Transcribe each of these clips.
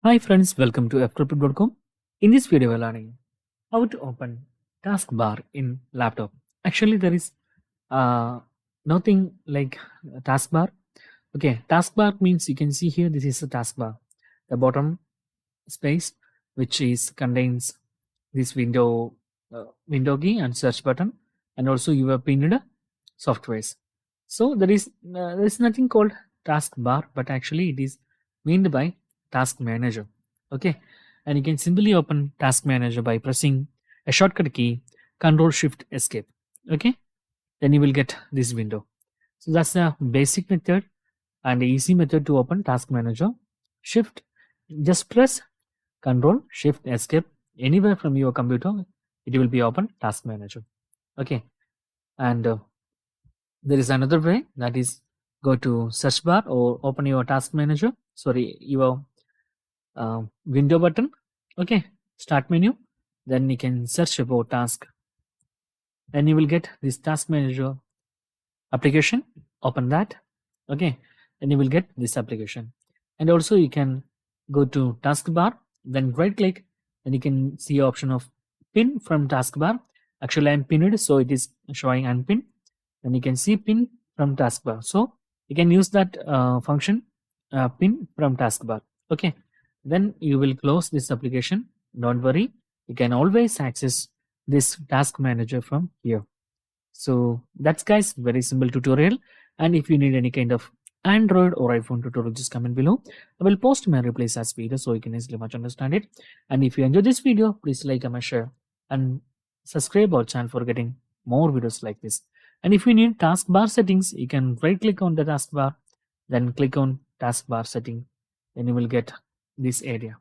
Hi friends, welcome to Ftopreview.com. In this video, we're learning how to open taskbar in laptop. Actually, there is uh, nothing like taskbar. Okay, taskbar means you can see here. This is a taskbar. The bottom space, which is contains this window key and search button, and also you have pinned softwares. So there is nothing called taskbar, but actually it is meant by task manager. Okay, and you can simply open task manager by pressing a shortcut key, Control Shift Escape. Okay, then you will get this window. So that's the basic method and the easy method to open task manager. Shift, just press Control Shift Escape anywhere from your computer. It will be open task manager. Okay, and there is another way, that is go to search bar or open your task manager. Sorry, your window button. Okay, start menu. Then you can search about task, and you will get this task manager application. Open that. Okay, then you will get this application, and also you can go to taskbar, then right click, and you can see option of pin from taskbar. Actually I'm pinned, so it is showing unpin. Then you can see pin from taskbar, so you can use that function, pin from taskbar. Okay, then you will close this application. Don't worry, you can always access this task manager from here. So that's guys, very simple tutorial. And if you need any kind of Android or iPhone tutorial, just comment below. I will post my replays as video so you can easily much understand it. And if you enjoyed this video, please like, comment, share, and subscribe our channel for getting more videos like this. And if you need taskbar settings, you can right click on the taskbar, then click on taskbar setting, then you will get this area.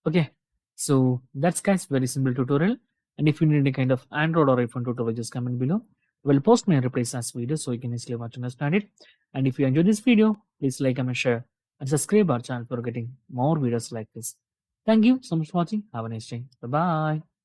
Okay, so that's guys, very simple tutorial. And if you need any kind of Android or iPhone tutorial, just comment below. I will post my replays as video so you can easily watch and understand it. And if you enjoyed this video, please like, comment, share, and subscribe our channel for getting more videos like this. Thank you so much for watching. Have a nice day. Bye bye.